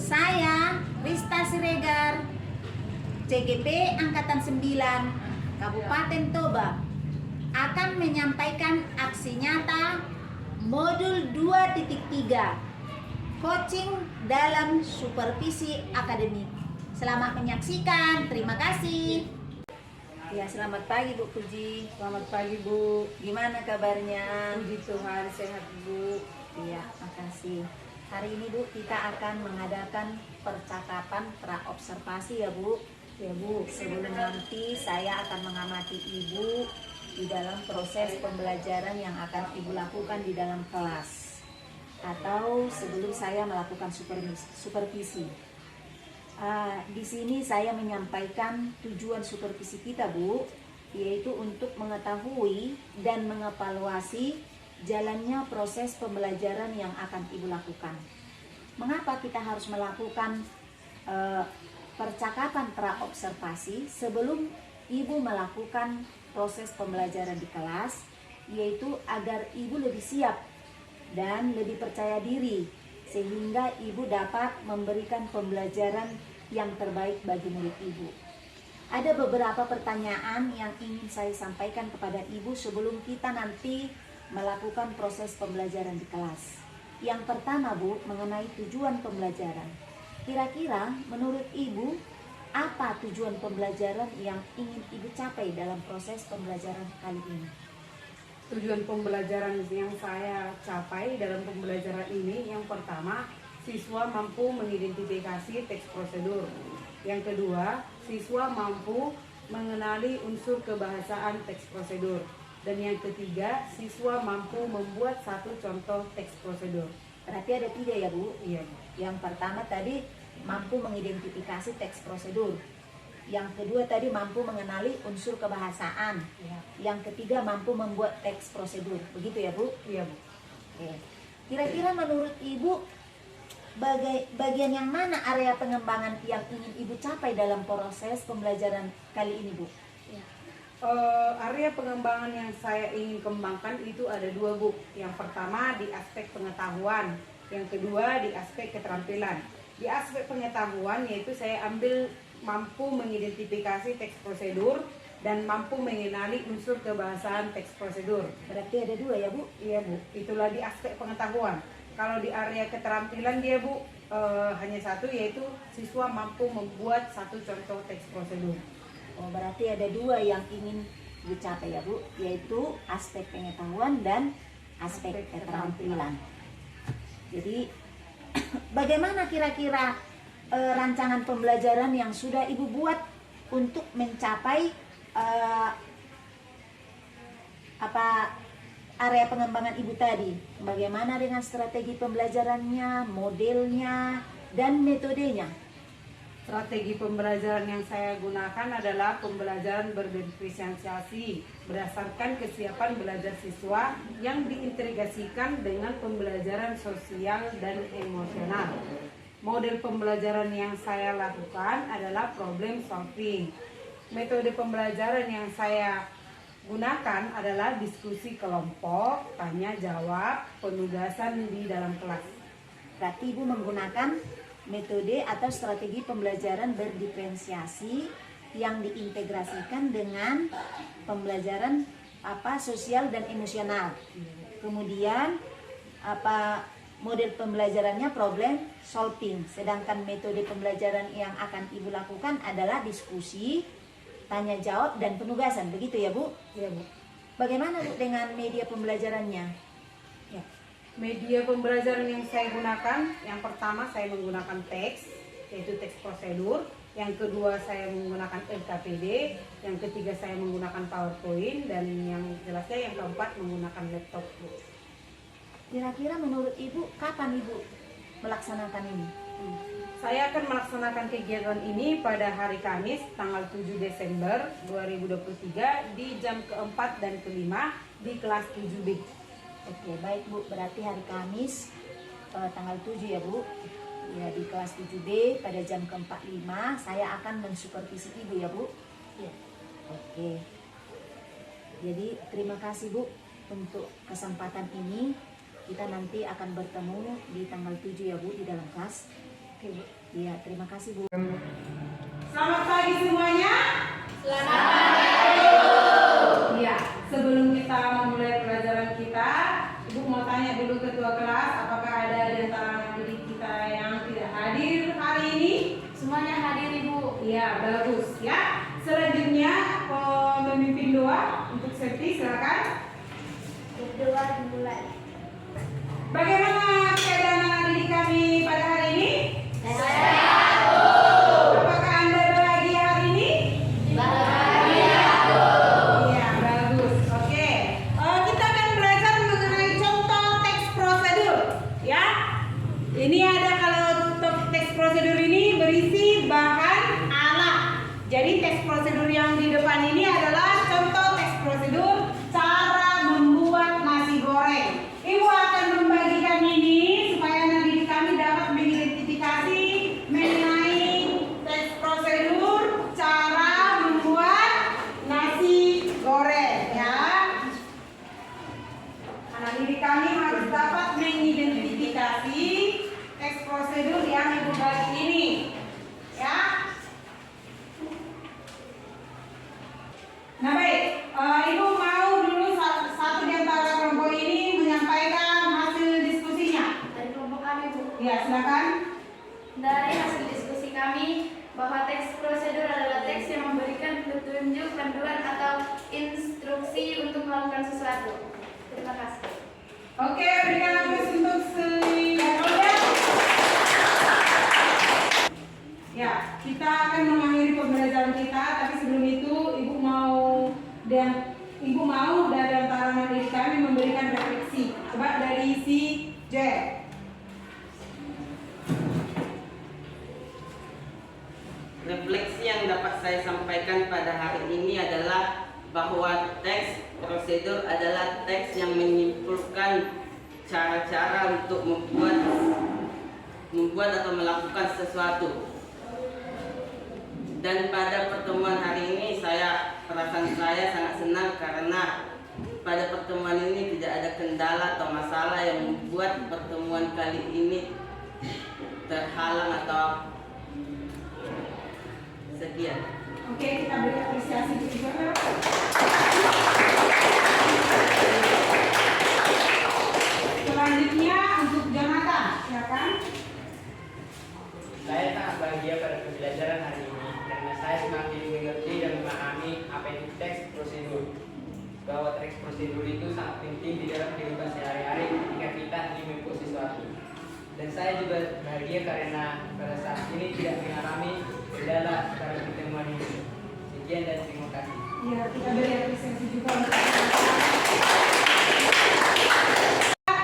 Saya Rista Siregar, CGP Angkatan 9, Kabupaten Toba, akan menyampaikan aksi nyata modul 2.3 coaching dalam supervisi akademik. Selamat menyaksikan, terima kasih. Ya, selamat pagi Bu Puji. Selamat pagi Bu. Gimana kabarnya? Puji Tuhan, sehat Bu. Iya, makasih. Hari ini Bu, kita akan mengadakan percakapan praobservasi ya Bu. Ya Bu. Sebelum nanti saya akan mengamati Ibu di dalam proses pembelajaran yang akan Ibu lakukan di dalam kelas, atau sebelum saya melakukan supervisi. Di sini saya menyampaikan tujuan supervisi kita Bu, yaitu untuk mengetahui dan mengevaluasi jalannya proses pembelajaran yang akan Ibu lakukan. Mengapa kita harus melakukan percakapan praobservasi sebelum Ibu melakukan proses pembelajaran di kelas, yaitu agar Ibu lebih siap dan lebih percaya diri, sehingga Ibu dapat memberikan pembelajaran yang terbaik bagi murid Ibu. Ada beberapa pertanyaan yang ingin saya sampaikan kepada Ibu sebelum kita nanti melakukan proses pembelajaran di kelas. Yang pertama Bu, mengenai tujuan pembelajaran. Kira-kira menurut Ibu, apa tujuan pembelajaran yang ingin Ibu capai dalam proses pembelajaran kali ini? Tujuan pembelajaran yang saya capai dalam pembelajaran ini, yang pertama, siswa mampu mengidentifikasi teks prosedur. Yang kedua, siswa mampu mengenali unsur kebahasaan teks prosedur. Dan yang ketiga, siswa mampu membuat satu contoh teks prosedur. Berarti ada 3 ya Bu? Iya. Yang pertama tadi mampu mengidentifikasi teks prosedur. Yang kedua tadi mampu mengenali unsur kebahasaan. Iya. Yang ketiga mampu membuat teks prosedur. Begitu ya Bu? Iya Bu. Oke. Kira-kira menurut Ibu bagian yang mana area pengembangan yang ingin Ibu capai dalam proses pembelajaran kali ini Bu? Ya. Area pengembangan yang saya ingin kembangkan itu ada 2 Bu. Yang pertama di aspek pengetahuan, yang kedua di aspek keterampilan. Di aspek pengetahuan yaitu saya ambil mampu mengidentifikasi teks prosedur dan mampu mengenali unsur kebahasaan teks prosedur. Berarti ada 2 ya Bu? Iya Bu, itulah di aspek pengetahuan. Kalau di area keterampilan dia Bu hanya 1, yaitu siswa mampu membuat satu contoh teks prosedur. Oh, berarti ada 2 yang ingin dicapai ya Bu, yaitu aspek pengetahuan dan aspek keterampilan. Jadi bagaimana kira-kira rancangan pembelajaran yang sudah Ibu buat untuk mencapai area pengembangan Ibu tadi? Bagaimana dengan strategi pembelajarannya, modelnya, dan metodenya? Strategi pembelajaran yang saya gunakan adalah pembelajaran berdiferensiasi berdasarkan kesiapan belajar siswa yang diintegrasikan dengan pembelajaran sosial dan emosional. Model pembelajaran yang saya lakukan adalah problem solving. Metode pembelajaran yang saya gunakan adalah diskusi kelompok, tanya jawab, penugasan di dalam kelas. Berarti Ibu menggunakan metode atau strategi pembelajaran berdiferensiasi yang diintegrasikan dengan pembelajaran sosial dan emosional. Kemudian model pembelajarannya problem solving. Sedangkan metode pembelajaran yang akan Ibu lakukan adalah diskusi, tanya jawab, dan penugasan. Begitu ya Bu? Iya Bu. Bagaimana Bu dengan media pembelajarannya? Ya. Media pembelajaran yang saya gunakan, yang pertama saya menggunakan teks, yaitu teks prosedur. Yang kedua saya menggunakan LKPD. Yang ketiga saya menggunakan PowerPoint. Dan yang jelasnya yang keempat menggunakan laptop. Kira-kira menurut Ibu kapan Ibu melaksanakan ini? Saya akan melaksanakan kegiatan ini pada hari Kamis tanggal 7 Desember 2023 di jam keempat dan kelima di kelas 7B. Oke, baik Bu, berarti hari Kamis tanggal 7 ya Bu, ya, di kelas 7B pada jam ke-45 saya akan mensupervisi Ibu ya Bu. Ya. Oke, jadi terima kasih Bu untuk kesempatan ini. Kita nanti akan bertemu di tanggal 7 ya Bu di dalam kelas. Oke, Bu. Iya, terima kasih Bu. Selamat pagi semuanya. Iya, sebelum kita memulai pelajaran kita, Ibu mau tanya dulu ketua kelas, apakah ada di antara didik kita yang tidak hadir hari ini? Semuanya hadir Ibu. Iya, bagus ya. Selanjutnya pemimpin doa untuk Septi, silakan. Berdoa dimulai. Bagaimana keadaan anak didik kami pada hari ini? Sehat. Apakah Anda bahagia hari ini? Bahagia. Iya, bagus. Oke. Kita akan belajar mengenai contoh teks prosedur, ya. Ini ada, kalau teks prosedur ini berisi bahan alat. Jadi teks prosedur yang di depan ini adalah contoh teks prosedur cara membuat nasi goreng. Ibu akan membagikan ini supaya anak didik kami dapat mengidentifikasi mengenai teks prosedur cara membuat nasi goreng, ya. Anak didik kami harus dapat mengidentifikasi teks prosedur yang ibu bagi ini, ya. Nah baik, ibu mau dulu satu di antara kelompok ini menyampaikan hasil diskusinya. Dari kelompok kami Bu. Ya, silakan. Dari hasil diskusi kami bahwa teks prosedur adalah teks yang memberikan petunjuk, panduan atau instruksi untuk melakukan sesuatu. Terima kasih. Oke, berikan aplaus untuk si Roda. Ya, kita akan mengakhiri pembelajaran kita, tapi sebelum itu ibu mau dari antara anak didik kami memberikan refleksi. Coba dari si J. Refleksi yang dapat saya sampaikan pada hari ini adalah bahwa teks prosedur adalah teks yang menyimpulkan cara-cara untuk membuat atau melakukan sesuatu. Dan pada pertemuan hari ini perasaan saya sangat senang karena pada pertemuan ini tidak ada kendala atau masalah yang membuat pertemuan kali ini terhalang atau sekian. Oke, kita beri apresiasi juga. Selanjutnya untuk Jonathan, silakan. Saya sangat bahagia pada pembelajaran hari ini karena saya semakin mengerti dan memahami apa itu teks prosedur. Bahwa teks prosedur itu sangat penting di dalam kehidupan sehari-hari ketika kita ingin membuat sesuatu. Dan saya juga bahagia karena pada saat ini tidak mengalami kendala pada pertemuan ini. Sekian dan terima kasih. Ya, kita beri apresiasi juga untuk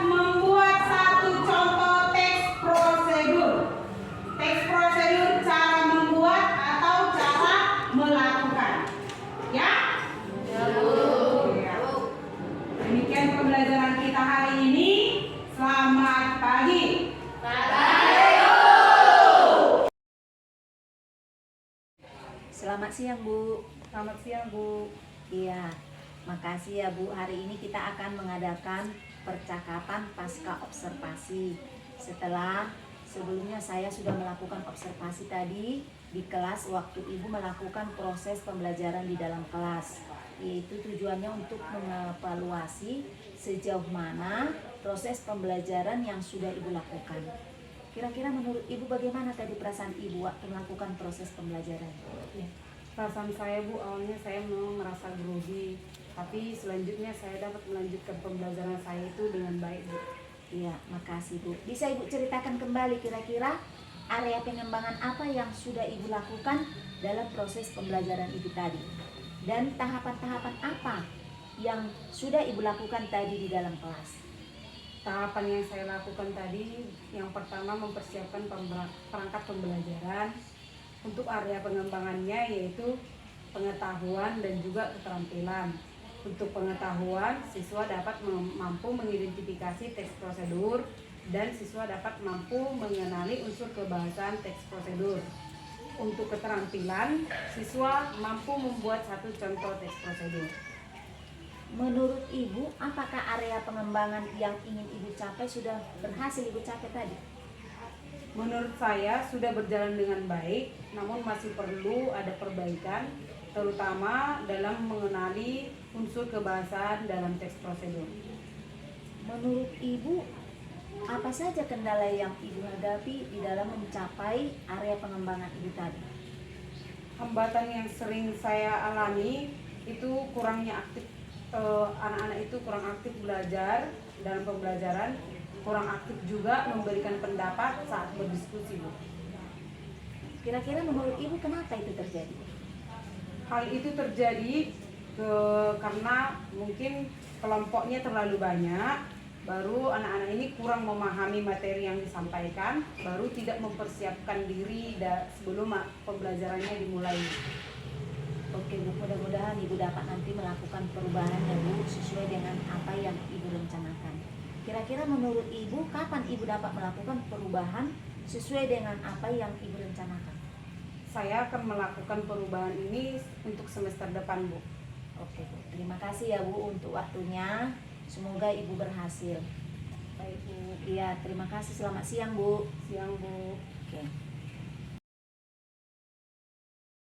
membuat satu contoh teks prosedur. Teks prosedur cara membuat atau cara melakukan. Ya? Ya. Demikian pembelajaran kita hari ini. Selamat pagi. Selamat siang Bu. Selamat siang, Bu. Iya, makasih ya Bu. Hari ini kita akan mengadakan percakapan pasca observasi. Sebelumnya saya sudah melakukan observasi tadi di kelas waktu Ibu melakukan proses pembelajaran di dalam kelas. Yaitu tujuannya untuk mengevaluasi sejauh mana proses pembelajaran yang sudah Ibu lakukan. Kira-kira menurut Ibu bagaimana tadi perasaan Ibu waktu melakukan proses pembelajaran? Ya. Perasaan saya, Bu, awalnya saya memang merasa grogi, tapi selanjutnya saya dapat melanjutkan pembelajaran saya itu dengan baik, Bu. Iya, makasih Bu. Bisa Ibu ceritakan kembali kira-kira area pengembangan apa yang sudah Ibu lakukan dalam proses pembelajaran Ibu tadi? Dan tahapan-tahapan apa yang sudah Ibu lakukan tadi di dalam kelas? Tahapan yang saya lakukan tadi, yang pertama mempersiapkan perangkat pembelajaran. Untuk area pengembangannya yaitu pengetahuan dan juga keterampilan. Untuk pengetahuan, siswa dapat mampu mengidentifikasi teks prosedur dan siswa dapat mampu mengenali unsur kebahasaan teks prosedur. Untuk keterampilan, siswa mampu membuat satu contoh teks prosedur. Menurut Ibu, apakah area pengembangan yang ingin Ibu capai sudah berhasil Ibu capai tadi? Menurut saya sudah berjalan dengan baik, namun masih perlu ada perbaikan, terutama dalam mengenali unsur kebahasaan dalam teks prosedur. Menurut Ibu, apa saja kendala yang Ibu hadapi di dalam mencapai area pengembangan Ibu tadi? Hambatan yang sering saya alami itu kurangnya aktif, anak-anak itu kurang aktif belajar dalam pembelajaran, kurang aktif juga memberikan pendapat saat berdiskusi, Bu. Kira-kira menurut Ibu kenapa itu terjadi? Hal itu terjadi karena mungkin kelompoknya terlalu banyak, baru anak-anak ini kurang memahami materi yang disampaikan, baru tidak mempersiapkan diri sebelum pembelajarannya dimulai. Oke Bu, mudah-mudahan Ibu dapat nanti melakukan perubahan ya Bu, sesuai dengan apa yang Ibu rencanakan. Kira-kira menurut Ibu, kapan Ibu dapat melakukan perubahan sesuai dengan apa yang Ibu rencanakan? Saya akan melakukan perubahan ini untuk semester depan, Bu. Oke Bu, terima kasih ya Bu untuk waktunya. Semoga Ibu berhasil. Baik, Bu. Iya, terima kasih. Selamat siang Bu. Siang, Bu. Oke.